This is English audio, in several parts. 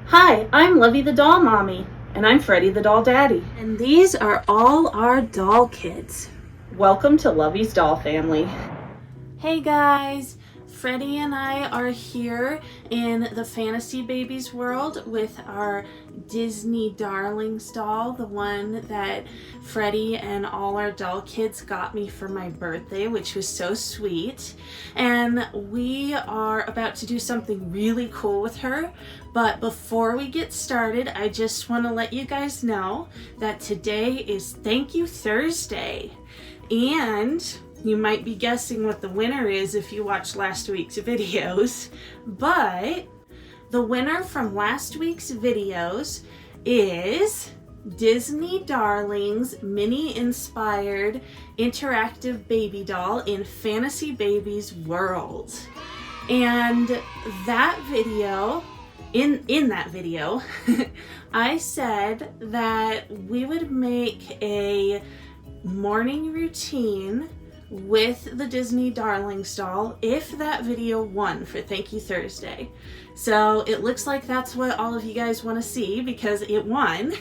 Hi, I'm Lovey the Doll Mommy. And I'm Freddie the Doll Daddy. And these are all our doll kids. Welcome to Lovey's Doll Family. Hey guys, Freddie and I are here in the Fantasy Babies world with our Disney Darlings doll, the one that Freddie and all our doll kids got me for my birthday, which was so sweet. And we are about to do something really cool with her. But before we get started, I just want to let you guys know that today is Thank You Thursday. And you might be guessing what the winner is if you watched last week's videos, but the winner from last week's videos is Disney Darlings Minnie inspired interactive baby doll in Fantasy Babies World. And that video, in that video, I said that we would make a morning routine with the Disney Darlings doll if that video won for Thank You Thursday. So it looks like that's what all of you guys want to see because it won.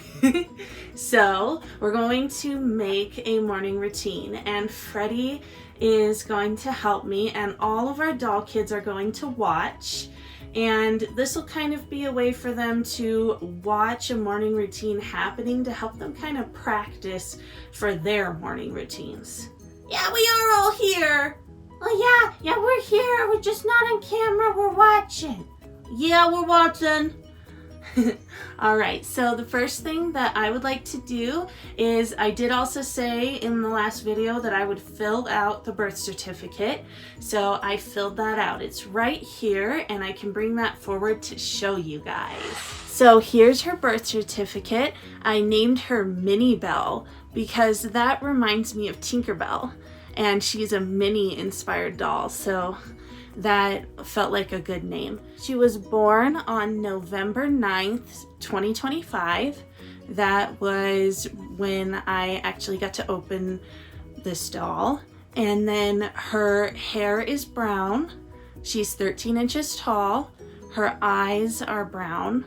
So we're going to make a morning routine and Freddie is going to help me and all of our doll kids are going to watch. And this will kind of be a way for them to watch a morning routine happening to help them kind of practice for their morning routines. Yeah, we are all here. Oh yeah, we're here. We're just not on camera. We're watching. Yeah, we're watching. All right, so the first thing that I would like to do is I did also say in the last video that I would fill out the birth certificate. So I filled that out. It's right here and I can bring that forward to show you guys. So here's her birth certificate. I named her Minnie Belle because that reminds me of Tinkerbell and she's a Minnie inspired doll. So that felt like a good name. She was born on November 9th, 2025. That was when I actually got to open this doll. And then her hair is brown. She's 13 inches tall. Her eyes are brown.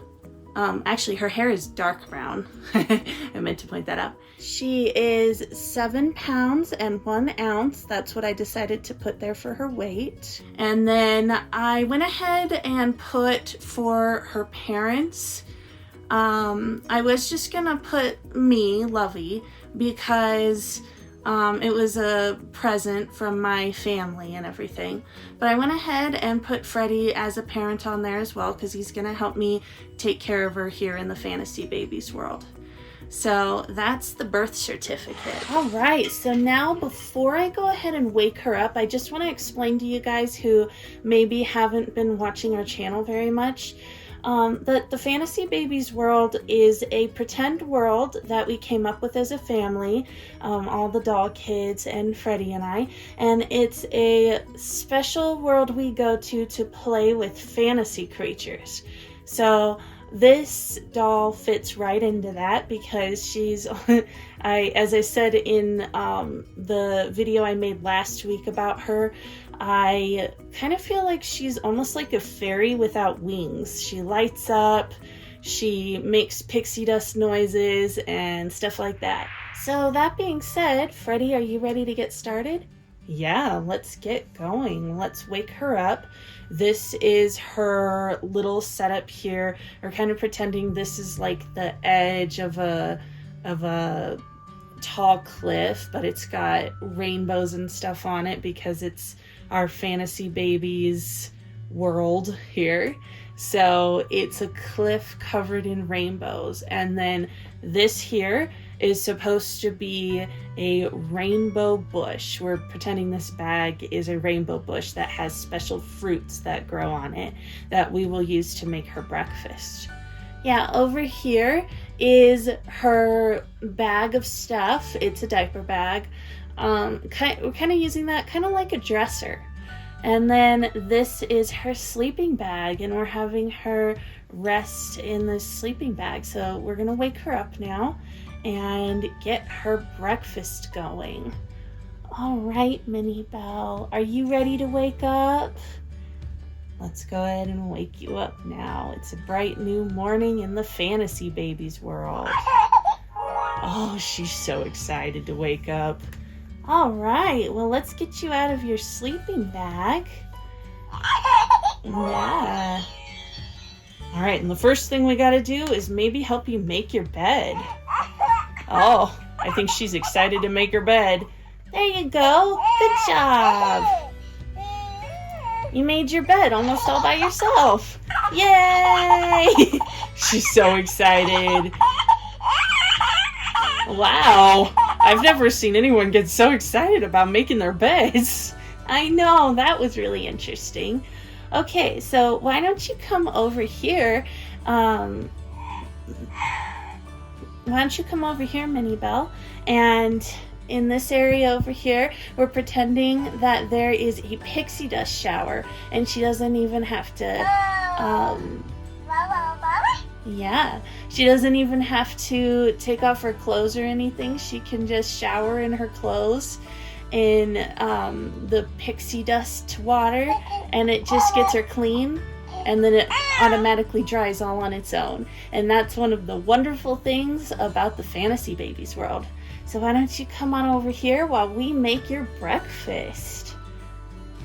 Actually, her hair is dark brown. I meant to point that out. She is 7 pounds and 1 ounce. That's what I decided to put there for her weight. And then I went ahead and put for her parents. I was just gonna put me, Lovey, because it was a present from my family and everything. But I went ahead and put Freddie as a parent on there as well because he's gonna help me take care of her here in the Fantasy Babies world. So that's the birth certificate. All right, so now before I go ahead and wake her up, I just want to explain to you guys who maybe haven't been watching our channel very much. The Fantasy Babies world is a pretend world that we came up with as a family, all the doll kids and Freddie and I, and it's a special world we go to play with fantasy creatures. So this doll fits right into that because she's, as I said in the video I made last week about her, I kind of feel like she's almost like a fairy without wings. She lights up, she makes pixie dust noises and stuff like that. So that being said, Freddie, are you ready to get started? Yeah, let's get going. Let's wake her up. This is her little setup here. We're kind of pretending this is like the edge of a tall cliff, but it's got rainbows and stuff on it because it's our Fantasy Babies world here. So it's a cliff covered in rainbows. And then this here is supposed to be a rainbow bush. We're pretending this bag is a rainbow bush that has special fruits that grow on it that we will use to make her breakfast. Yeah, over here is her bag of stuff. It's a diaper bag. We're kind of using that kind of like a dresser. And then this is her sleeping bag, and we're having her rest in this sleeping bag. So we're gonna wake her up now and get her breakfast going. All right, Minnie Belle, are you ready to wake up? Let's go ahead and wake you up now. It's a bright new morning in the fantasy baby's world. Oh, she's so excited to wake up. All right, well, let's get you out of your sleeping bag. Yeah. All right, and the first thing we gotta do is maybe help you make your bed. Oh, I think she's excited to make her bed. There you go. Good job. You made your bed almost all by yourself. Yay! She's so excited. Wow, I've never seen anyone get so excited about making their beds. I know, that was really interesting. Okay, so why don't you come over here? Why don't you come over here, Minnie Belle? And in this area over here, we're pretending that there is a pixie dust shower, and she doesn't even have to, yeah, she doesn't even have to take off her clothes or anything. She can just shower in her clothes in the pixie dust water, and it just gets her clean, and then it automatically dries all on its own. And that's one of the wonderful things about the fantasy babies world. So why don't you come on over here while we make your breakfast?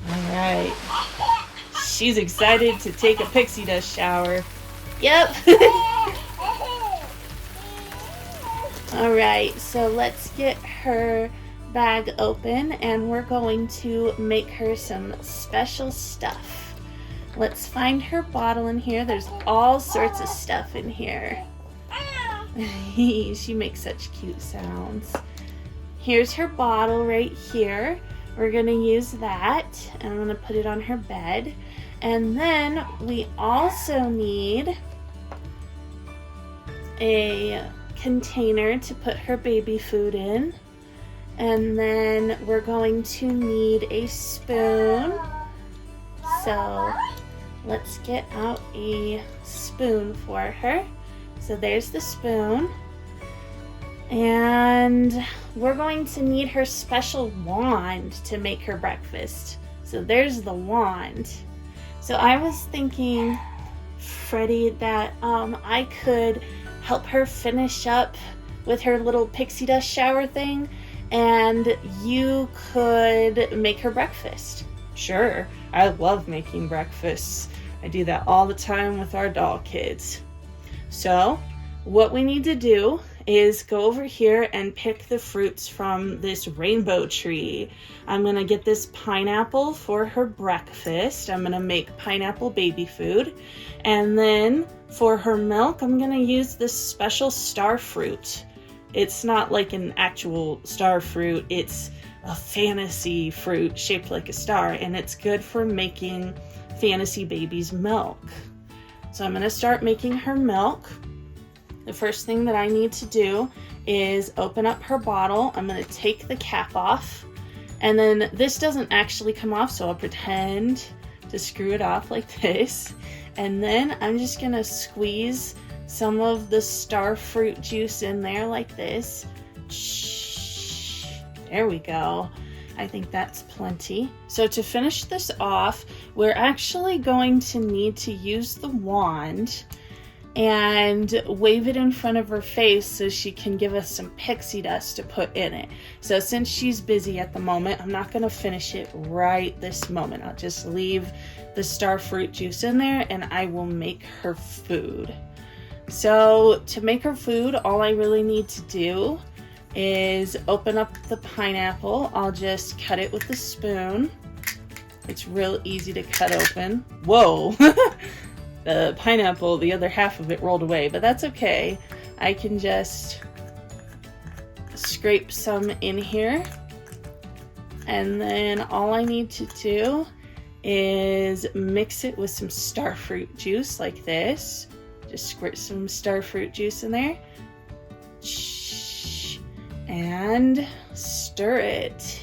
All right. She's excited to take a pixie dust shower. Yep. All right, so let's get her bag open, and we're going to make her some special stuff. Let's find her bottle in here. There's all sorts of stuff in here. She makes such cute sounds. Here's her bottle right here. We're gonna use that, and I'm gonna put it on her bed. And then we also need a container to put her baby food in. And then we're going to need a spoon. So let's get out a spoon for her. So there's the spoon. And we're going to need her special wand to make her breakfast. So there's the wand. So I was thinking, Freddie, that I could help her finish up with her little pixie dust shower thing, and you could make her breakfast. Sure, I love making breakfasts. I do that all the time with our doll kids. So what we need to do is go over here and pick the fruits from this rainbow tree. I'm gonna get this pineapple for her breakfast. I'm gonna make pineapple baby food. And then for her milk, I'm gonna use this special star fruit. It's not like an actual star fruit, it's a fantasy fruit shaped like a star, and it's good for making fantasy babies milk. So I'm gonna start making her milk. The first thing that I need to do is open up her bottle. I'm gonna take the cap off, and then this doesn't actually come off, so I'll pretend to screw it off like this. And then I'm just gonna squeeze some of the star fruit juice in there like this. Shh. There we go. I think that's plenty. So to finish this off, we're actually going to need to use the wand and wave it in front of her face so she can give us some pixie dust to put in it. So since she's busy at the moment, I'm not gonna finish it right this moment. I'll just leave the star fruit juice in there, and I will make her food. So to make her food, all I really need to do is open up the pineapple. I'll just cut it with a spoon. It's real easy to cut open. Whoa! The pineapple, the other half of it rolled away, but that's okay. I can just scrape some in here. And then all I need to do is mix it with some starfruit juice like this. Just squirt some starfruit juice in there. And stir it.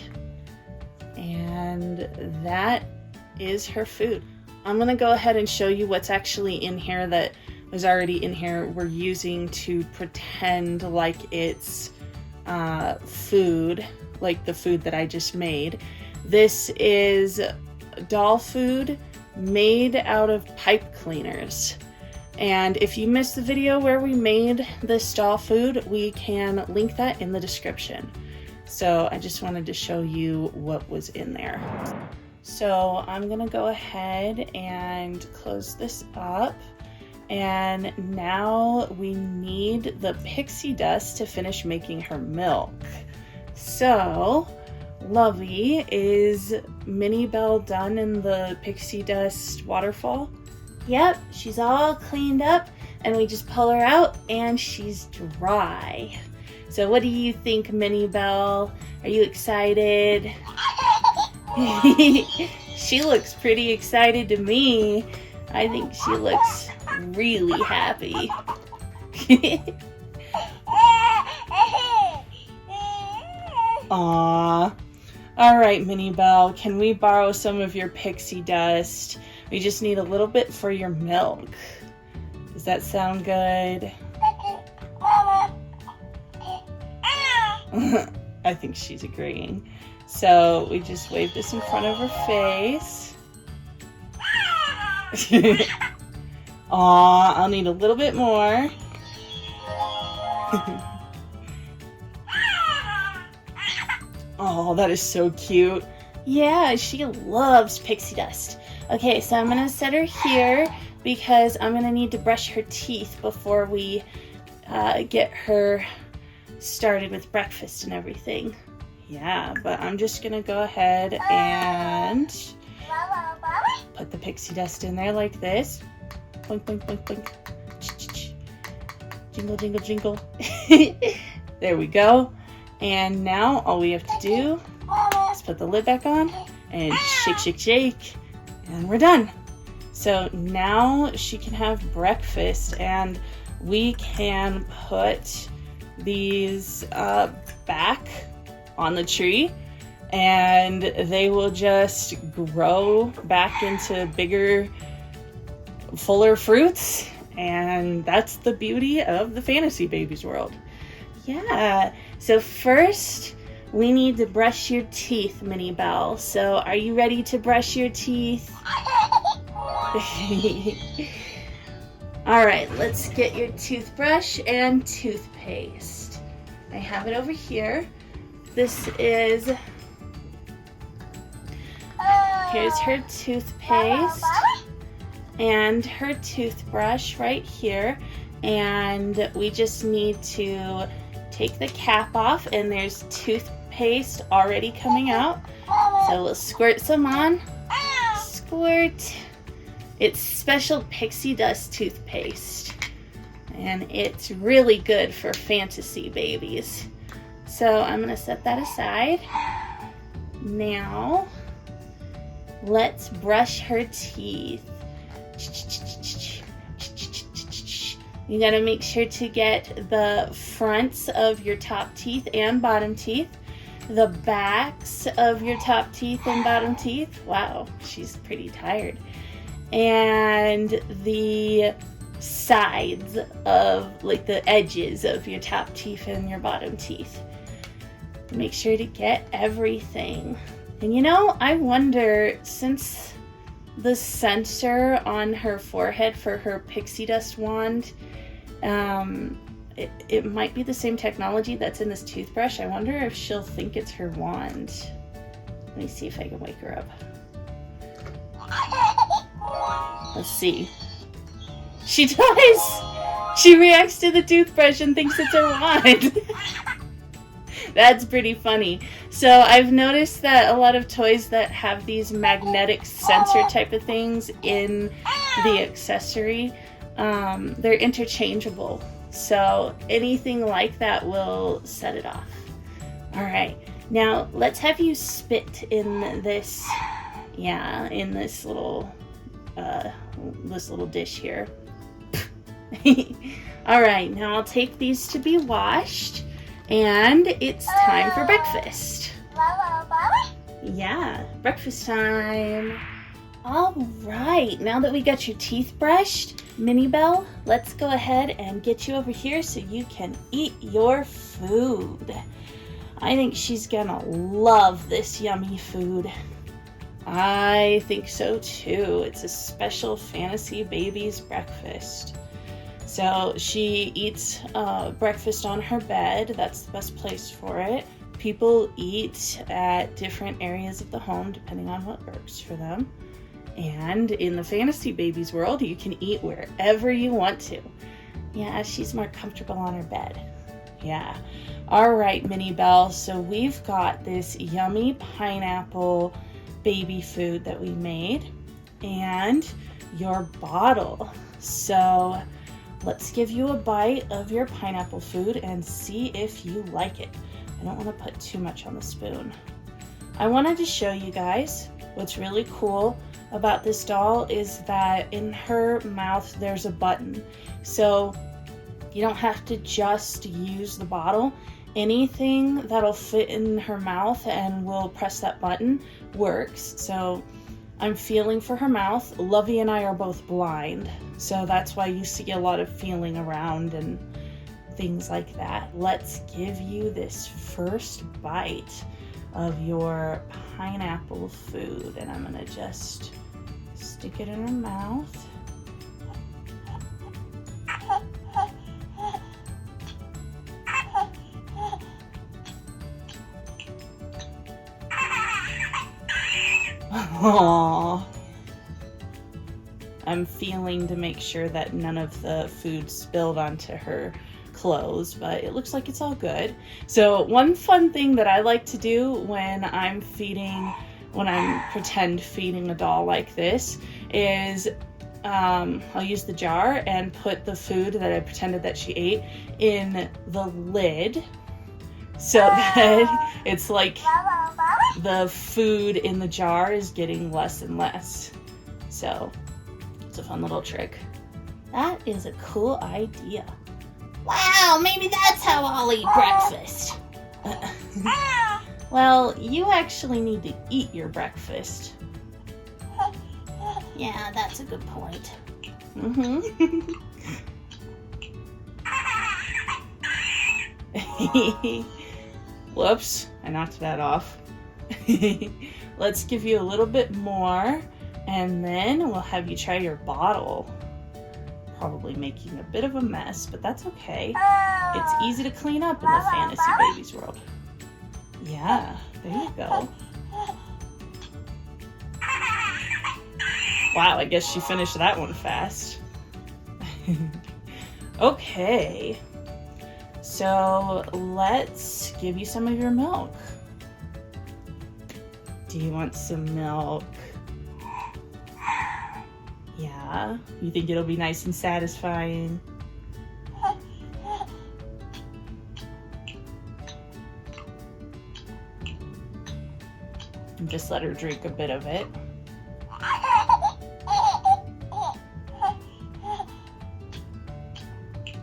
And that is her food. I'm gonna go ahead and show you what's actually in here that was already in here. We're using to pretend like it's food, like the food that I just made. This is doll food made out of pipe cleaners. And if you missed the video where we made this doll food, we can link that in the description. So I just wanted to show you what was in there. So I'm gonna go ahead and close this up. And now we need the pixie dust to finish making her milk. So, Lovey, is Minnie Belle done in the pixie dust waterfall? Yep, she's all cleaned up and we just pull her out and she's dry. So what do you think, Minnie Belle? Are you excited? She looks pretty excited to me. I think she looks really happy. Aww. Alright, Minnie Belle, can we borrow some of your pixie dust? We just need a little bit for your milk. Does that sound good? I think she's agreeing. So we just wave this in front of her face. Aw, I'll need a little bit more. Oh, that is so cute. Yeah, she loves pixie dust. Okay, so I'm gonna set her here because I'm gonna need to brush her teeth before we get her started with breakfast and everything. Yeah, but I'm just gonna go ahead and put the pixie dust in there like this. Boink, boink, boink, boink. Jingle, jingle, jingle. There we go. And now all we have to do is put the lid back on and shake, shake, shake. And we're done. So now she can have breakfast and we can put these back on the tree and they will just grow back into bigger, fuller fruits. And that's the beauty of the Fantasy Babies world. Yeah, so first we need to brush your teeth, Minnie Belle. So are you ready to brush your teeth? Alright, let's get your toothbrush and toothpaste. I have it over here. This is, here's her toothpaste and her toothbrush right here. And we just need to take the cap off and there's toothpaste already coming out. So we'll squirt some on. Squirt. It's special pixie dust toothpaste. And it's really good for fantasy babies. So I'm gonna set that aside. Now, let's brush her teeth. You gotta make sure to get the fronts of your top teeth and bottom teeth, the backs of your top teeth and bottom teeth. Wow, she's pretty tired. And the sides of, like the edges of your top teeth and your bottom teeth. Make sure to get everything. And you know, I wonder, since the sensor on her forehead for her pixie dust wand, it might be the same technology that's in this toothbrush. I wonder if she'll think it's her wand. Let me see if I can wake her up. Let's see. She does! She reacts to the toothbrush and thinks it's her wand. That's pretty funny. So I've noticed that a lot of toys that have these magnetic sensor type of things in the accessory, they're interchangeable. So anything like that will set it off. All right, now let's have you spit in this, in this little dish here. All right, now I'll take these to be washed. And it's time for breakfast. Yeah, breakfast time. All right, now that we got your teeth brushed, Minnie Belle, let's go ahead and get you over here so you can eat your food. I think she's gonna love this yummy food. I think so too. It's a special fantasy baby's breakfast. So she eats breakfast on her bed. That's the best place for it. People eat at different areas of the home depending on what works for them. And in the fantasy baby's world, you can eat wherever you want to. Yeah, she's more comfortable on her bed. Yeah. All right, Minnie Belle. So we've got this yummy pineapple baby food that we made and your bottle. So let's give you a bite of your pineapple food and see if you like it. I don't want to put too much on the spoon. I wanted to show you guys what's really cool about this doll is that in her mouth there's a button. So you don't have to just use the bottle. Anything that'll fit in her mouth and will press that button works. So I'm feeling for her mouth. Lovey and I are both blind, so that's why you see a lot of feeling around and things like that. Let's give you this first bite of your pineapple food, and I'm gonna just stick it in her mouth. Aww. I'm feeling to make sure that none of the food spilled onto her clothes, but it looks like it's all good. So one fun thing that I like to do when I'm pretend feeding a doll like this is I'll use the jar and put the food that I pretended that she ate in the lid so that it's like the food in the jar is getting less and less. So it's a fun little trick. That is a cool idea. Wow, maybe that's how I'll eat breakfast. Well, you actually need to eat your breakfast. Yeah, that's a good point. Mm-hmm. Whoops, I knocked that off. Let's give you a little bit more, and then we'll have you try your bottle. Probably making a bit of a mess, but that's okay. It's easy to clean up in the fantasy baby's world. Yeah, there you go. Wow, I guess she finished that one fast. Okay, so let's give you some of your milk. Do you want some milk? Yeah, you think it'll be nice and satisfying? And just let her drink a bit of it.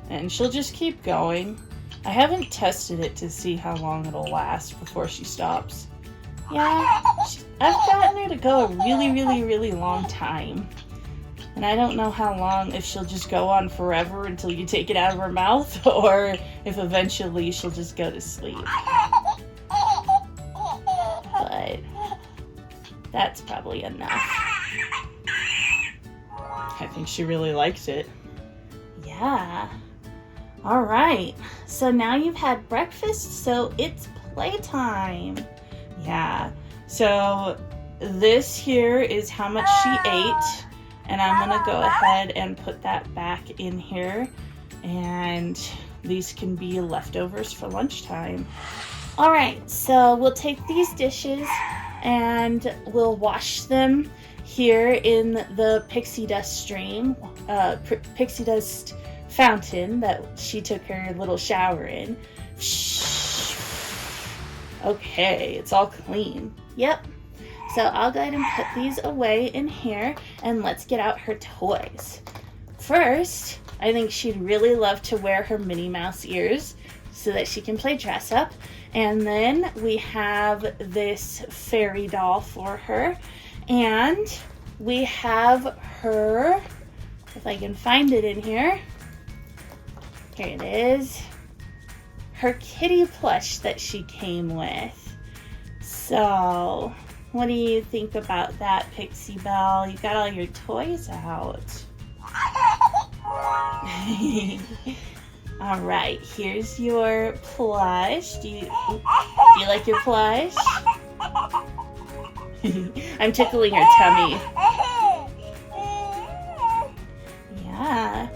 And she'll just keep going. I haven't tested it to see how long it'll last before she stops. Yeah, I've gotten her to go a really long time. And I don't know how long, if she'll just go on forever until you take it out of her mouth, or if eventually she'll just go to sleep. But that's probably enough. I think she really likes it. Yeah. All right. So now you've had breakfast, so it's playtime. Yeah. So this here is how much she ate. And I'm gonna go ahead and put that back in here, and these can be leftovers for lunchtime. All right, so we'll take these dishes and we'll wash them here in the pixie dust stream, pixie dust fountain that she took her little shower in. Okay, it's all clean. Yep. So I'll go ahead and put these away in here, and let's get out her toys. First, I think she'd really love to wear her Minnie Mouse ears so that she can play dress up. And then we have this fairy doll for her. And we have her, if I can find it in here. Here it is. Her kitty plush that she came with. So What do you think about that, Pixie Belle? You got all your toys out. All right, here's your plush. Do you like your plush? I'm tickling her tummy. Yeah.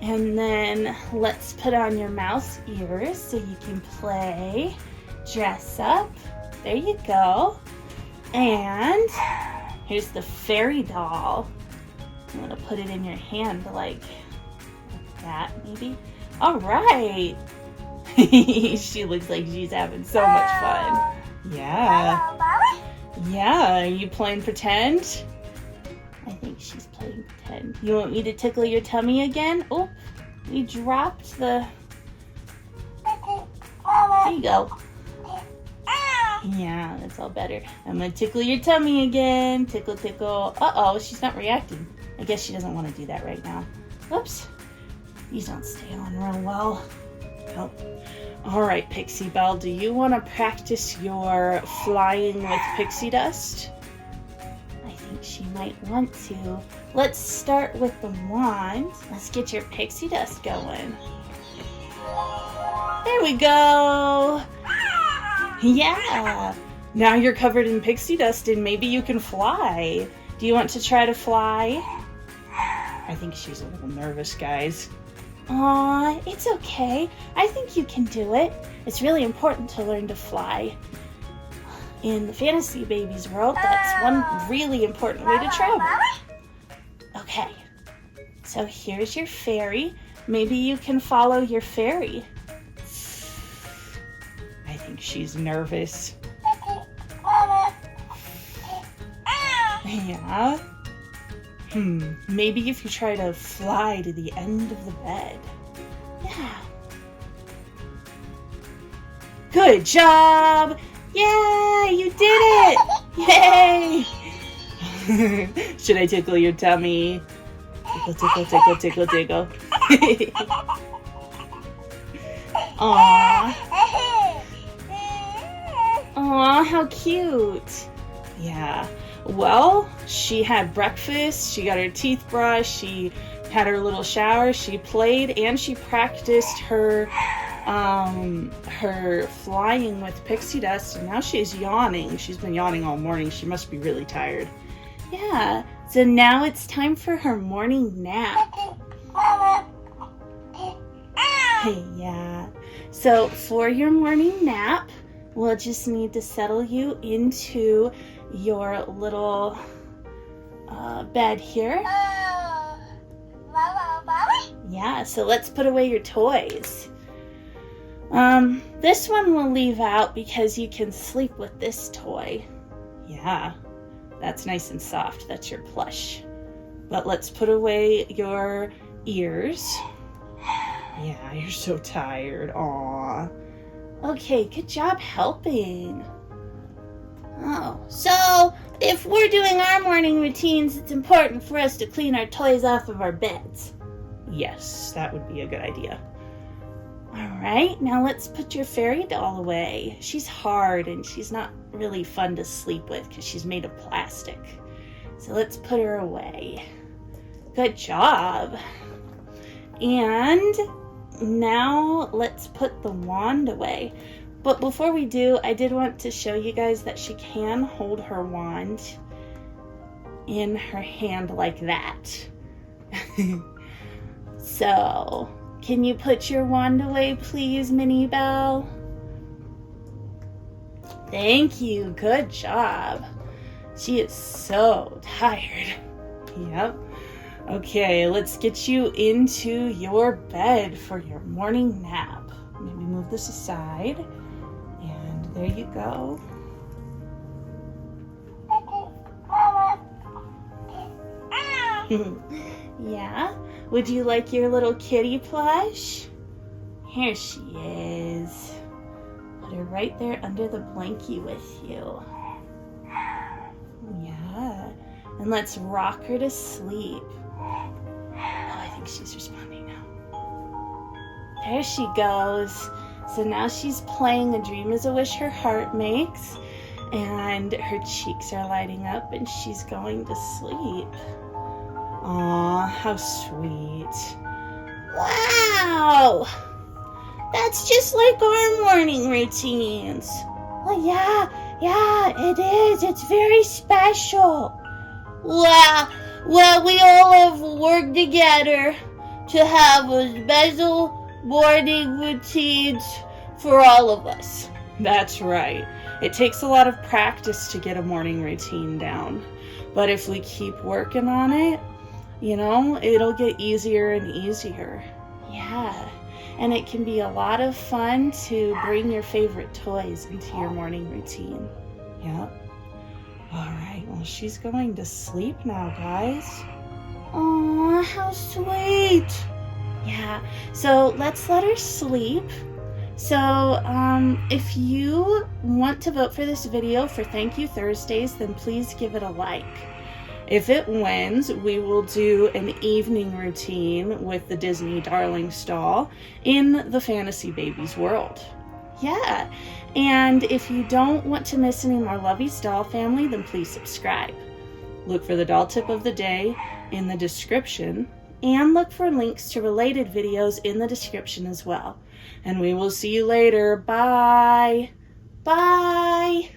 And then let's put on your mouse ears so you can play. Dress up. There you go. And here's the fairy doll. I'm gonna put it in your hand like that, maybe. All right. She looks like she's having so much fun. Yeah. Yeah, are you playing pretend? I think she's playing pretend. You want me to tickle your tummy again? Oh, we dropped the... There you go. Yeah, that's all better. I'm gonna tickle your tummy again. Tickle, tickle. Uh-oh, she's not reacting. I guess she doesn't want to do that right now. Oops. These don't stay on real well. Nope. All right, Pixie Belle, do you want to practice your flying with pixie dust? I think she might want to. Let's start with the wand. Let's get your pixie dust going. There we go. Yeah. Now you're covered in pixie dust and maybe you can fly. Do you want to try to fly? I think she's a little nervous, guys. Aw, it's okay. I think you can do it. It's really important to learn to fly. In the Fantasy Babies world, that's one really important way to travel. Okay, so here's your fairy. Maybe you can follow your fairy. I think she's nervous. Yeah. Maybe if you try to fly to the end of the bed. Yeah. Good job! Yeah, you did it! Yay! Should I tickle your tummy? Tickle, tickle, tickle, tickle, tickle. Aww. Aw, how cute. Yeah. Well, she had breakfast, she got her teeth brushed, she had her little shower, she played, and she practiced her flying with pixie dust, and now she's yawning. She's been yawning all morning. She must be really tired. Yeah, so now it's time for her morning nap. Yeah, so for your morning nap, we'll just need to settle you into your little bed here. Yeah, so let's put away your toys. This one we'll leave out because you can sleep with this toy. Yeah, that's nice and soft. That's your plush. But let's put away your ears. Yeah, you're so tired. Aw. Okay, good job helping. Oh, so if we're doing our morning routines, it's important for us to clean our toys off of our beds. Yes, that would be a good idea. All right, now let's put your fairy doll away. She's hard and she's not really fun to sleep with because she's made of plastic. So let's put her away. Good job. And now let's put the wand away. But before we do, I did want to show you guys that she can hold her wand in her hand like that. So, can you put your wand away, please, Minnie Belle? Thank you. Good job. She is so tired. Yep. Okay, let's get you into your bed for your morning nap. Maybe move this aside. And there you go. Yeah? Would you like your little kitty plush? Here she is. Put her right there under the blankie with you. Yeah. And let's rock her to sleep. Oh, I think she's responding now. There she goes. So now she's playing A Dream is a Wish Her Heart Makes. and her cheeks are lighting up and she's going to sleep. Aw, how sweet. Wow! That's just like our morning routines. Well, yeah, it is. It's very special. Wow, well, we all have worked together to have a special morning routines for all of us. That's right. It takes a lot of practice to get a morning routine down. But if we keep working on it, it'll get easier and easier. Yeah. And it can be a lot of fun to bring your favorite toys into your morning routine. Yep. All right, well, she's going to sleep now, guys. Aw, how sweet. Yeah, so let's let her sleep. So if you want to vote for this video for Thank You Thursdays, then please give it a like. If it wins, we will do an evening routine with the Disney Darlings doll in the Fantasy Babies world. Yeah, and if you don't want to miss any more Lovey's Doll Family, then please subscribe. Look for the doll tip of the day in the description, and look for links to related videos in the description as well. And we will see you later. Bye! Bye!